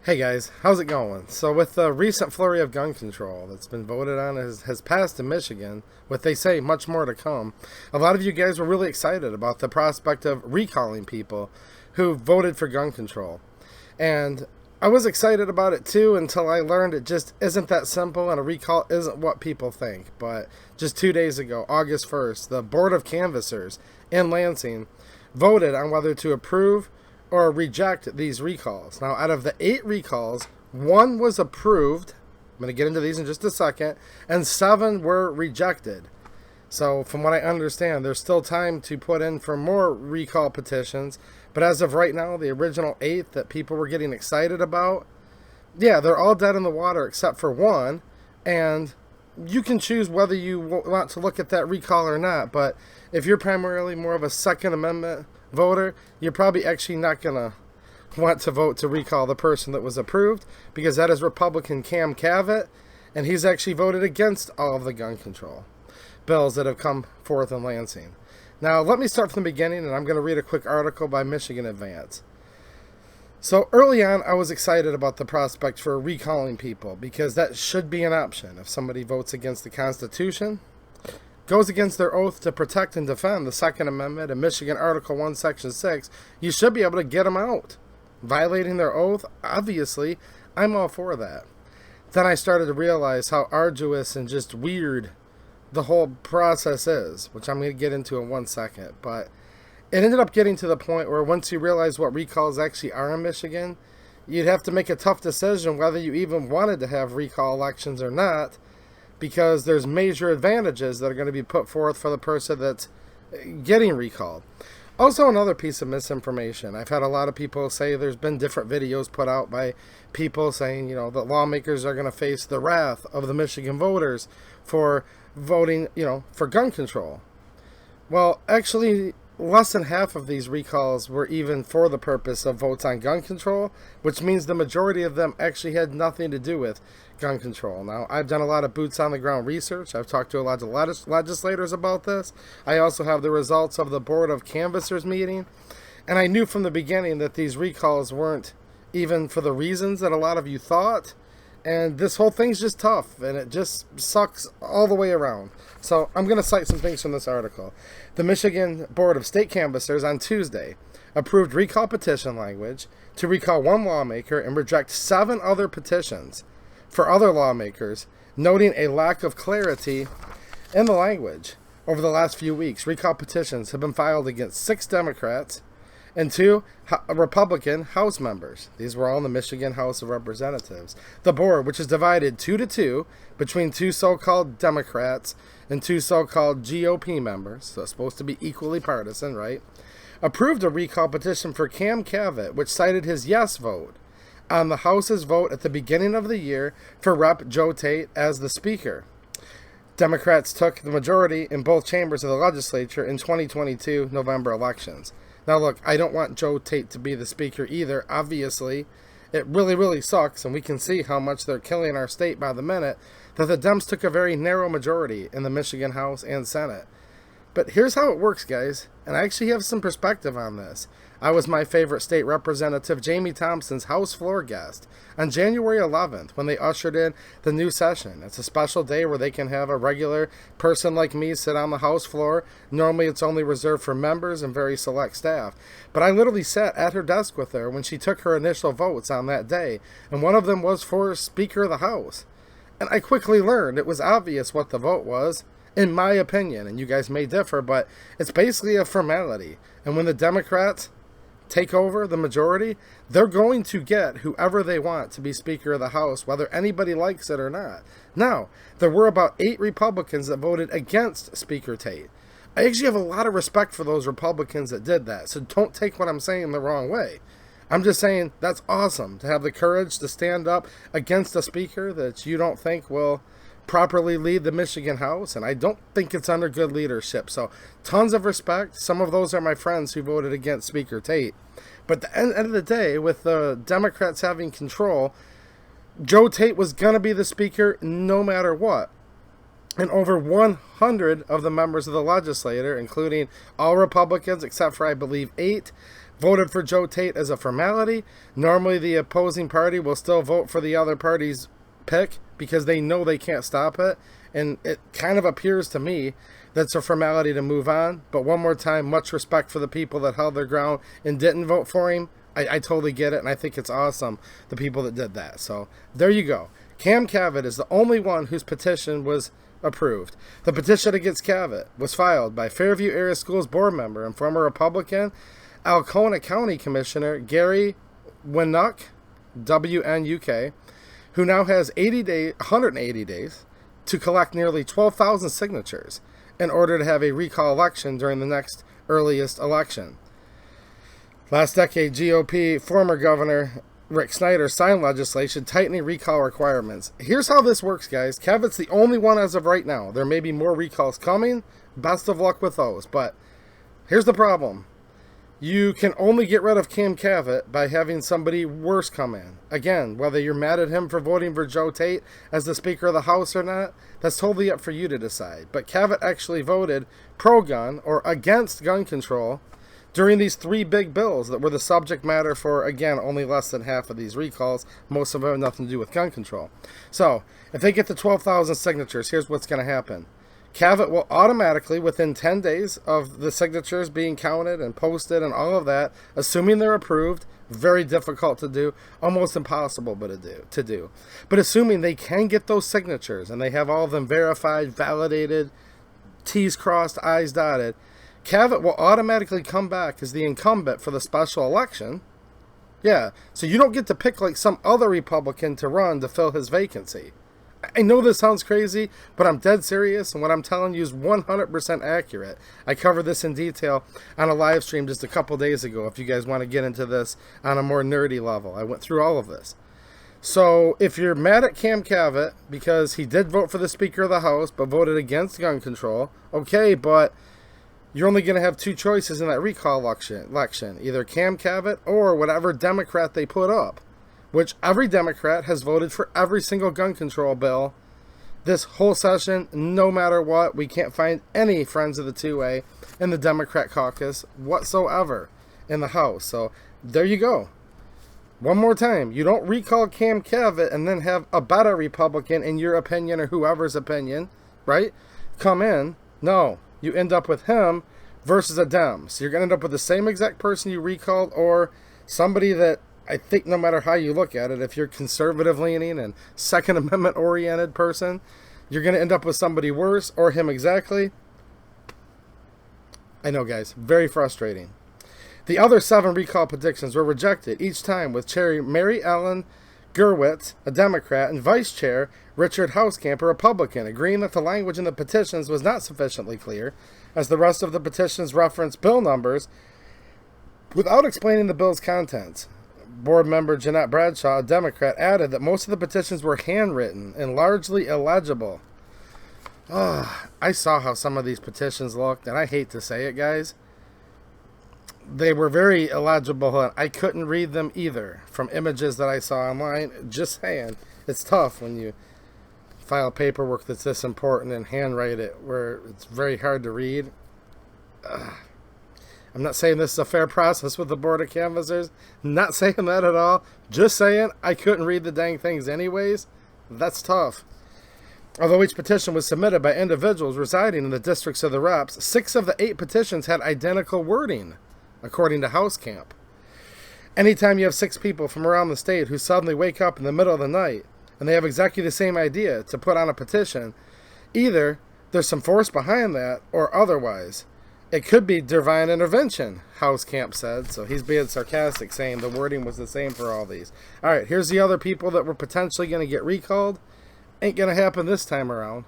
Hey guys, how's it going? So with the recent flurry of gun control that's been voted on has passed in Michigan, with they say much more to come, a lot of you guys were really excited about the prospect of recalling people who voted for gun control. And I was excited about it too until I learned it just isn't that simple and a recall isn't what people think. But just 2 days ago, August 1st, the Board of Canvassers in Lansing voted on whether to approve or reject these recalls. Now, out of the 8 recalls, 1 was approved. I'm going to get into these in just a second, and 7 were rejected. So, from what I understand, there's still time to put in for more recall petitions, but as of right now, the original 8 that people were getting excited about, yeah, they're all dead in the water except for 1, and you can choose whether you want to look at that recall or not, but if you're primarily more of a Second Amendment voter, you're probably actually not going to want to vote to recall the person that was approved, because that is Republican Cam Cavett, and he's actually voted against all of the gun control bills that have come forth in Lansing. Now, let me start from the beginning, and I'm going to read a quick article by Michigan Advance. So early on, I was excited about the prospect for recalling people, because that should be an option. If somebody votes against the Constitution, goes against their oath to protect and defend the Second Amendment and Michigan Article 1, Section 6, you should be able to get them out. Violating their oath, obviously, I'm all for that. Then I started to realize how arduous and just weird the whole process is, which I'm going to get into in 1 second. But it ended up getting to the point where once you realize what recalls actually are in Michigan, you'd have to make a tough decision whether you even wanted to have recall elections or not, because there's major advantages that are going to be put forth for the person that's getting recalled. Also, another piece of misinformation. I've had a lot of people say there's been different videos put out by people saying, that lawmakers are going to face the wrath of the Michigan voters for voting, for gun control. Well, actually, less than half of these recalls were even for the purpose of votes on gun control, which means the majority of them actually had nothing to do with gun control. Now, I've done a lot of boots on the ground research. I've talked to a lot of legislators about this. I also have the results of the Board of Canvassers meeting, and I knew from the beginning that these recalls weren't even for the reasons that a lot of you thought. And this whole thing's just tough, and it just sucks all the way around. So I'm going to cite some things from this article. The Michigan Board of State Canvassers on Tuesday approved recall petition language to recall 1 lawmaker and reject 7 other petitions for other lawmakers, noting a lack of clarity in the language. Over the last few weeks, recall petitions have been filed against 6 Democrats and 2 Republican House members. These were all in the Michigan House of Representatives. The board, which is divided 2-2 between 2 so-called Democrats and 2 so-called GOP members, so it's supposed to be equally partisan, right, approved a recall petition for Cam Cavett, which cited his yes vote on the House's vote at the beginning of the year for Rep. Joe Tate as the Speaker. Democrats took the majority in both chambers of the legislature in 2022 November elections. Now look, I don't want Joe Tate to be the Speaker either. Obviously, it really, really sucks, and we can see how much they're killing our state by the minute, that the Dems took a very narrow majority in the Michigan House and Senate. But here's how it works, guys, and I actually have some perspective on this. I was my favorite state representative, Jamie Thompson's House floor guest on January 11th when they ushered in the new session. It's a special day where they can have a regular person like me sit on the House floor. Normally it's only reserved for members and very select staff. But I literally sat at her desk with her when she took her initial votes on that day, and one of them was for Speaker of the House. And I quickly learned it was obvious what the vote was, in my opinion, and you guys may differ, but it's basically a formality. And when the Democrats take over the majority, they're going to get whoever they want to be Speaker of the House, whether anybody likes it or not. Now, there were about 8 Republicans that voted against Speaker Tate. I actually have a lot of respect for those Republicans that did that, so don't take what I'm saying the wrong way. I'm just saying that's awesome to have the courage to stand up against a speaker that you don't think will properly lead the Michigan House, and I don't think it's under good leadership. So tons of respect. Some of those are my friends who voted against Speaker Tate. But at the end of the day, with the Democrats having control, Joe Tate was going to be the speaker no matter what. And over 100 of the members of the legislature, including all Republicans except for, I believe, 8, voted for Joe Tate as a formality. Normally the opposing party will still vote for the other party's pick because they know they can't stop it. And it kind of appears to me that's a formality to move on. But one more time, much respect for the people that held their ground and didn't vote for him. I totally get it, and I think it's awesome, the people that did that. So there you go. Cam Cavett is the only one whose petition was approved. The petition against Cavett was filed by Fairview Area Schools board member and former Republican Alcona County Commissioner Gary Winuk, WNUK, who now has 180 days to collect nearly 12,000 signatures in order to have a recall election during the next earliest election. Last decade, GOP former Governor Rick Snyder signed legislation tightening recall requirements. Here's how this works, guys. Cavett's the only one as of right now. There may be more recalls coming. Best of luck with those. But here's the problem. You can only get rid of Cam Cavett by having somebody worse come in. Again, whether you're mad at him for voting for Joe Tate as the Speaker of the House or not, that's totally up for you to decide. But Cavett actually voted pro-gun or against gun control during these three big bills that were the subject matter for, again, only less than half of these recalls. Most of them have nothing to do with gun control. So, if they get the 12,000 signatures, here's what's going to happen. Cavett will automatically, within 10 days of the signatures being counted and posted and all of that, assuming they're approved, very difficult to do, almost impossible to do. But assuming they can get those signatures and they have all of them verified, validated, T's crossed, I's dotted, Cavett will automatically come back as the incumbent for the special election. Yeah, so you don't get to pick like some other Republican to run to fill his vacancy. I know this sounds crazy, but I'm dead serious, and what I'm telling you is 100% accurate. I covered this in detail on a live stream just a couple days ago, if you guys want to get into this on a more nerdy level. I went through all of this. So if you're mad at Cam Cavett because he did vote for the Speaker of the House but voted against gun control, okay, but you're only going to have two choices in that recall election, either Cam Cavett or whatever Democrat they put up, which every Democrat has voted for every single gun control bill this whole session, no matter what. We can't find any friends of the 2A in the Democrat caucus whatsoever in the House. So there you go. One more time, you don't recall Cam Cavett and then have a better Republican, in your opinion or whoever's opinion, right, come in. No, you end up with him versus a Dems. So you're going to end up with the same exact person you recalled, or somebody that I think no matter how you look at it, if you're conservative leaning and Second Amendment oriented person, you're going to end up with somebody worse or him exactly. I know, guys, very frustrating. The other 7 recall petitions were rejected, each time with Chair Mary Ellen Gerwitz, a Democrat, and Vice Chair Richard Hauskamp, a Republican, agreeing that the language in the petitions was not sufficiently clear, as the rest of the petitions referenced bill numbers without explaining the bill's contents. Board member Jeanette Bradshaw, a Democrat, added that most of the petitions were handwritten and largely illegible. I saw how some of these petitions looked, and I hate to say it, guys. They were very illegible, and I couldn't read them either from images that I saw online. Just saying, it's tough when you file paperwork that's this important and handwrite it where it's very hard to read. I'm not saying this is a fair process with the Board of Canvassers. Not saying that at all. Just saying I couldn't read the dang things anyways. That's tough. Although each petition was submitted by individuals residing in the districts of the reps, 6 of the 8 petitions had identical wording, according to Hauskamp. Anytime you have 6 people from around the state who suddenly wake up in the middle of the night and they have exactly the same idea to put on a petition, either there's some force behind that or otherwise. It could be divine intervention, Hauskamp said. So he's being sarcastic, saying the wording was the same for all these. All right, here's the other people that were potentially going to get recalled. Ain't going to happen this time around.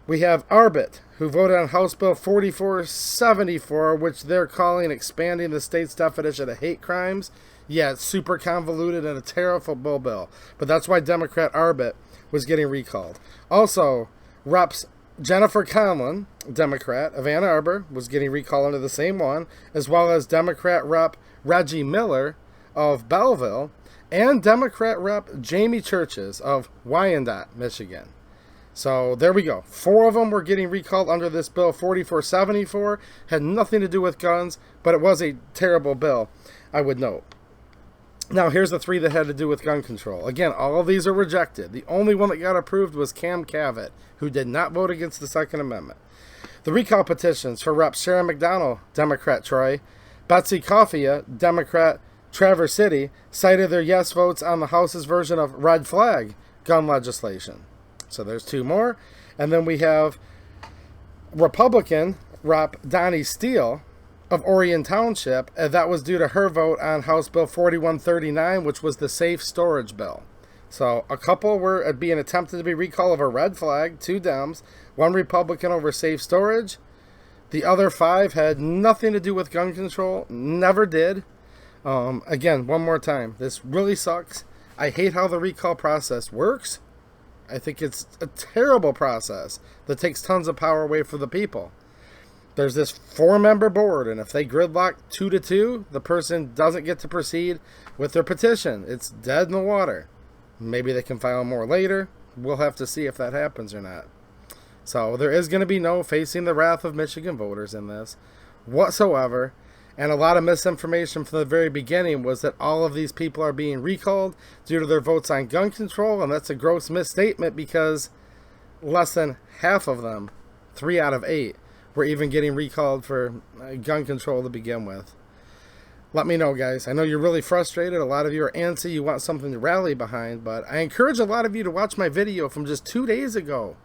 We have Arbit, who voted on House Bill 4474, which they're calling expanding the state's definition of hate crimes. Yeah, it's super convoluted and a terrible bill. But that's why Democrat Arbit was getting recalled. Also, Reps Jennifer Conlon, Democrat of Ann Arbor, was getting recalled under the same one, as well as Democrat Rep Reggie Miller of Belleville and Democrat Rep Jamie Churches of Wyandotte, Michigan. So there we go. 4 of them were getting recalled under this bill 4474. Had nothing to do with guns, but it was a terrible bill, I would note. Now here's the 3 that had to do with gun control. Again, all of these are rejected. The only one that got approved was Cam Cavett, who did not vote against the Second Amendment. The recall petitions for Reps Sharon McDonald, Democrat Troy, Betsy Coffia, Democrat Traverse City, cited their yes votes on the House's version of red flag gun legislation. So there's 2 more. And then we have Republican Rep Donnie Steele of Orion Township, and that was due to her vote on House Bill 4139, which was the safe storage bill. So a couple were being attempted to be recall of a red flag, 2 Dems, 1 Republican over safe storage. The other 5 had nothing to do with gun control, never did. Again, one more time, this really sucks. I hate how the recall process works. I think it's a terrible process that takes tons of power away from the people. There's this 4-member board, and if they gridlock 2-2, the person doesn't get to proceed with their petition. It's dead in the water. Maybe they can file more later. We'll have to see if that happens or not. So there is going to be no facing the wrath of Michigan voters in this whatsoever. And a lot of misinformation from the very beginning was that all of these people are being recalled due to their votes on gun control, and that's a gross misstatement because less than half of them, 3 out of 8, were even getting recalled for gun control to begin with. Let me know, guys. I know you're really frustrated. A lot of you are antsy. You want something to rally behind, but I encourage a lot of you to watch my video from just 2 days ago.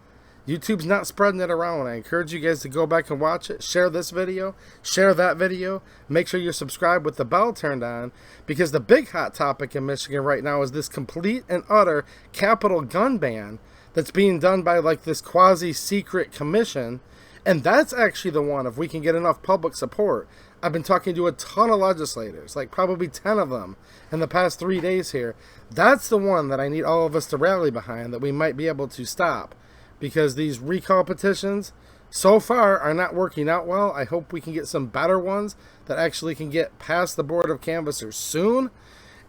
YouTube's not spreading it around. I encourage you guys to go back and watch it. Share this video. Share that video. Make sure you're subscribed with the bell turned on, because the big hot topic in Michigan right now is this complete and utter capital gun ban that's being done by like this quasi-secret commission. And that's actually the one, if we can get enough public support. I've been talking to a ton of legislators, like probably 10 of them in the past 3 days here. That's the one that I need all of us to rally behind, that we might be able to stop. Because these recall petitions so far are not working out well. I hope we can get some better ones that actually can get past the Board of Canvassers soon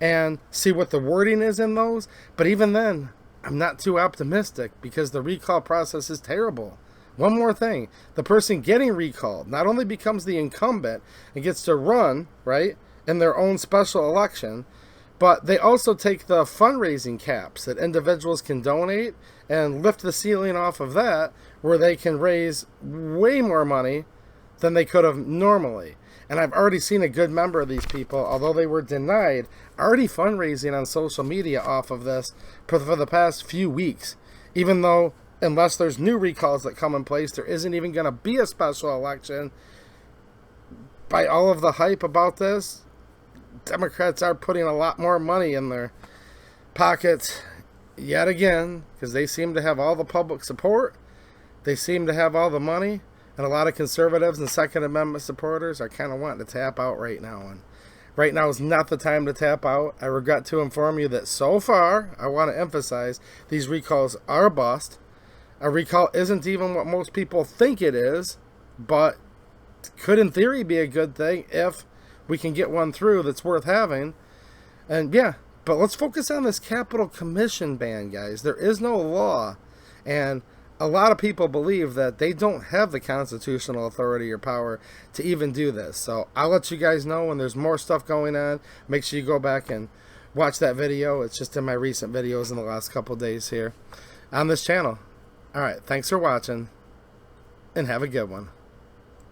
and see what the wording is in those. But even then, I'm not too optimistic because the recall process is terrible. One more thing, the person getting recalled not only becomes the incumbent and gets to run, right, in their own special election, but they also take the fundraising caps that individuals can donate and lift the ceiling off of that, where they can raise way more money than they could have normally. And I've already seen a good number of these people, although they were denied, already fundraising on social media off of this for the past few weeks. Even though, unless there's new recalls that come in place, there isn't even going to be a special election. By all of the hype about this, Democrats are putting a lot more money in their pockets yet again, because they seem to have all the public support. They seem to have all the money, and a lot of conservatives and Second Amendment supporters are kind of wanting to tap out right now. And right now is not the time to tap out. I regret to inform you that so far, I want to emphasize, these recalls are a bust. A recall isn't even what most people think it is, but could in theory be a good thing if we can get one through that's worth having. And yeah, but let's focus on this Capitol Commission ban, guys. There is no law, and a lot of people believe that they don't have the constitutional authority or power to even do this. So I'll let you guys know when there's more stuff going on. Make sure you go back and watch that video. It's just in my recent videos in the last couple days here on this channel. All right, thanks for watching, and have a good one.